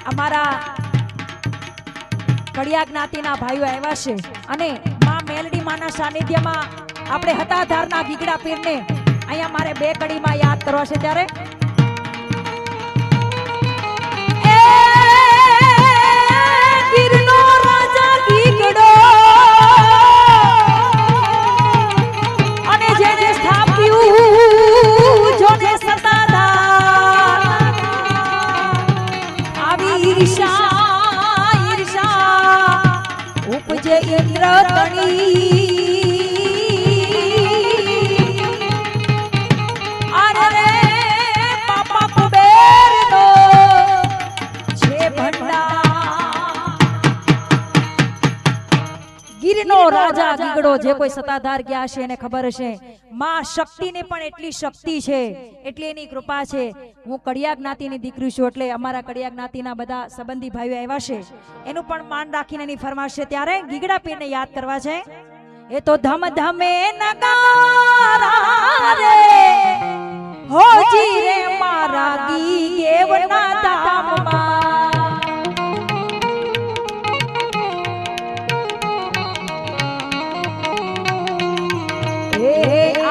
અમારા કડિયા જ્ઞાતિના ભાઈઓ આવ્યા છે અને માં મેલડી માના સાનિધ્યમાં આપણે હતાધારના ગીગડા પીરને અહીંયા મારે બે કડીમાં યાદ કરવા છે ત્યારે ગીરનો રાજા ગીગડો અને જેને સ્થાપ્યું જોને સતાધાર આવી ઈર્ષા ઉપજે ઇન્દ્ર તણી રાજા ગીગડો જે કોઈ સતાધાર ગયા છે એને ખબર હશે માં શક્તિને પણ એટલી શક્તિ છે એટલી એની કૃપા છે હું કડિયા જ્ઞાતિની દીકરી છું એટલે અમારા કડિયા જ્ઞાતિના બધા સંબંધી ભાઈઓ આવ્યા છે એનું પણ માન રાખીને એની ફરમાશ છે ત્યારે ગીગડા પીરને યાદ કરવા છે એ તો ધમ ધમે નગારા રે હોજી રે મારા ગીગેવના ધામમાં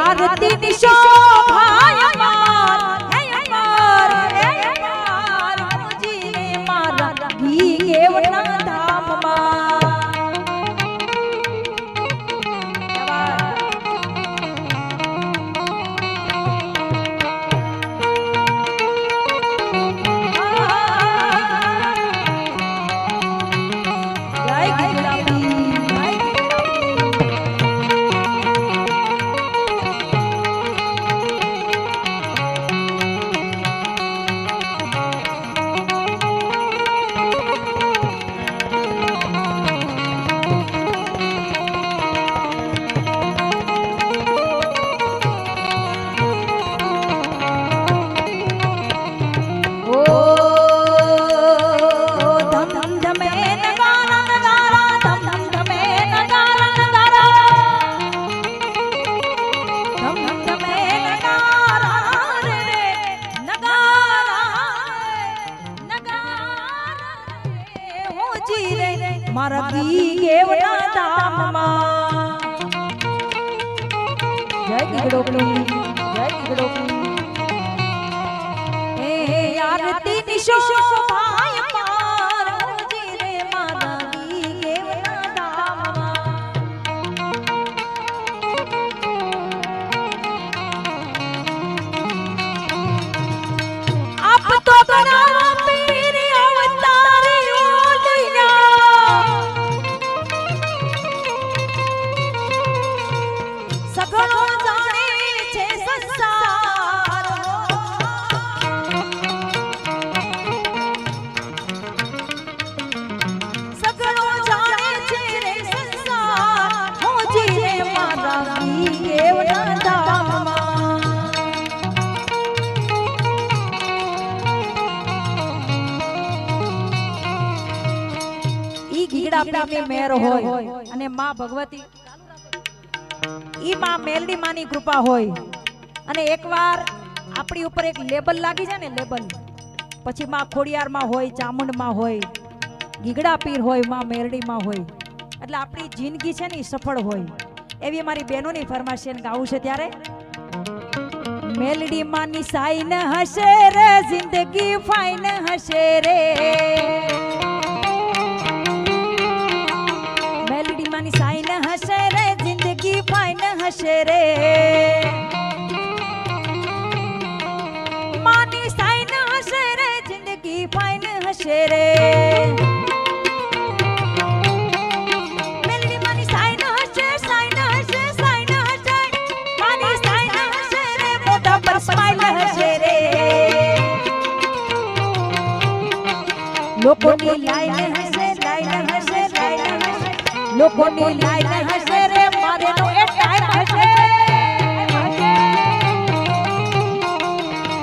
आरती निशो भाई अमर हे अमर मुझे मारा भी केवना धाम मारा गीगेवना धामમાં જય ગીગડો જય ગીગડો હે આરતી નિશો ભાઈ માર મુજી રે મારા ગીગેવના ધામમાં આપ તો બના પીર અવતાર સગળો જાણે છે સંસાર સગળો જાણે છે રે સંસાર હોજી રે મારા ગીગેવના ધામમાં ઈ ગીગડા પીરની મેર હોય અને માં ભગવતી ઈ માં મેલડી માની કૃપા હોય અને એકવાર આપણી ઉપર એક લેબલ લાગી જાય ને લેબલ પછી માં ખોડિયાર માં હોય ચામુંડ માં હોય ગીગડા પીર હોય માં મેલડી માં હોય એટલે આપણી જિંદગી છે ને સફળ હોય એવી મારી બહેનોની ફરમાશ છે ગાવું છે ત્યારે મેલડી માની સાઈન હશે રે જિંદગી ફાઈન હશે રે મેલડી માની સાઈન હશે રે જિંદગી ફાઈન હશે રે માની સાઈન હશે રે જિંદગી ફાઈન હશે રે મેલડી માની સાઈન હશે સાઈન હશે સાઈન હશે માની સાઈન હશે રે મોઢા પર સ્માઈલ હશે રે લોકોની લાઈન હશે લાઈન હશે લાઈન હશે લોકોની લાઈન હશે રે મારે નો એક ટાઈમ હશે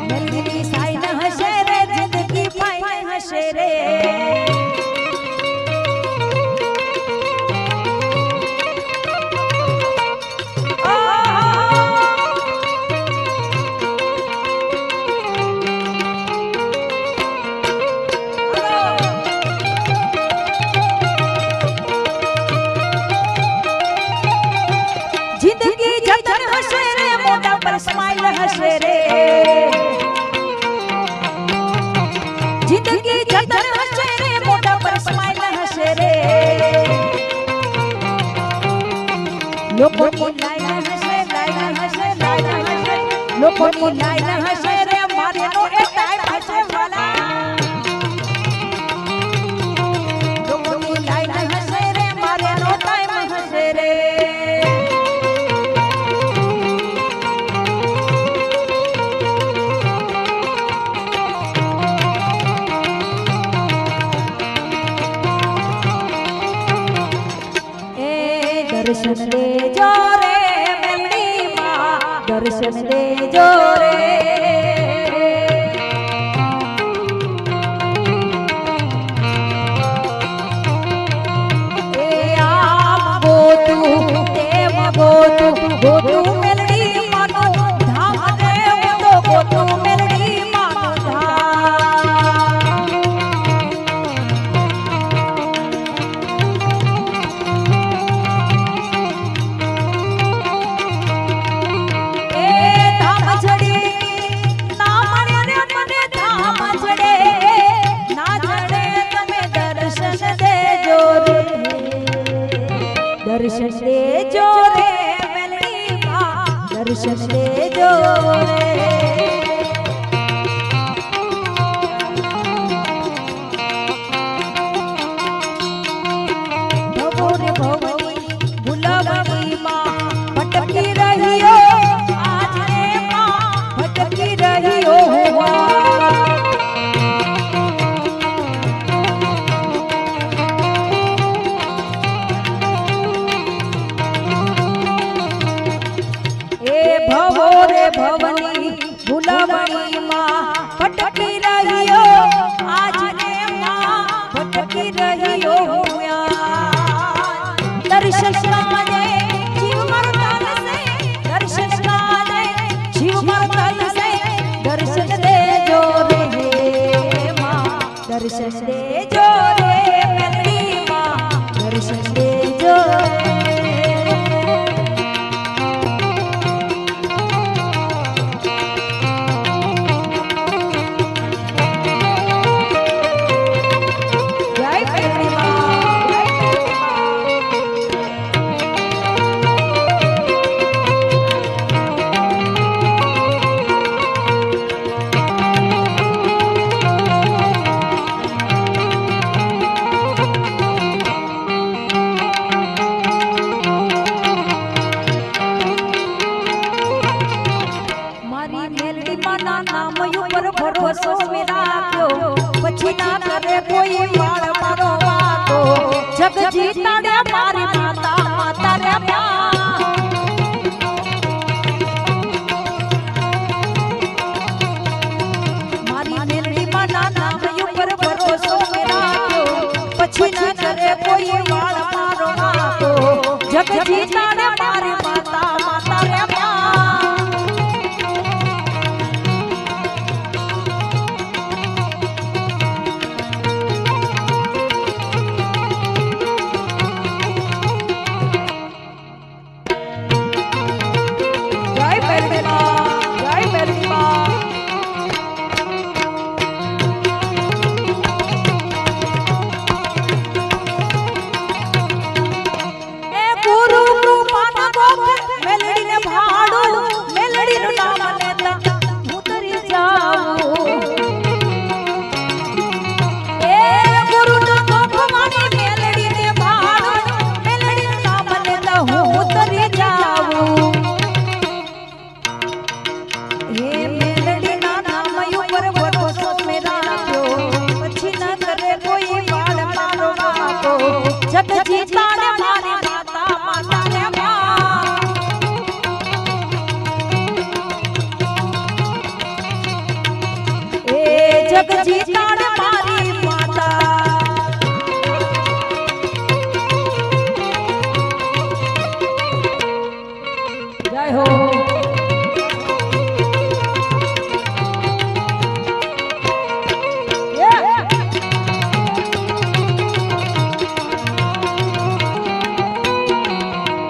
મેલડી સાઈન હશે રે જિંદગી ફાઈન હશે રે Oh હશે રે જિંદગી જતન હશે રે મોઢા પર સ્માઈલ હશે રે લોકોની લાઈન હશે લોકોની લાઈન હશે રે મારેનો એ ટાઈમ હશે વાલા લોકોની લાઈન હશે રે મારેનો ટાઈમ હશે રે દર્શન દેજો રે મેલડી માં દર્શન દેજો રે એ આમ ગોતું તેમ ગોતું મેલડી માનું ધામ રે હું તો ગોતું મેલડી માનું ધામ દર્શન દેજો રે મેલડી માં દર્શન દેજો રે ભવો રે ભવની ભૂલવણી માં ભટકી રહ્યો આજ રે માં ભટકી રહ્યો ભવો રે ભવની ભૂલવણી માં ભટકી રહ્યો આજ રે માં ભટકી રહ્યો દર્શન કાજે જીવ મરતલ સે દર્શન કાજે જીવ મરતલ સે દર્શન દેજો રે માં દર્શન દેજો રે મેલડી માં દર્શન દેજો નામ ઉપર ભરોસો મે રાખ્યો પછી ના કરે કોઈ વાળ મારો વાતો જગ જીતાડ્યા મારી માતા માતા રે મારી મેલડી માં નામ ઉપર ભરોસો મે રાખ્યો પછી ના કરે કોઈ વાળ મારો વાતો જગ જીતાડ્યા મારી માતા માતા રે જગ જીત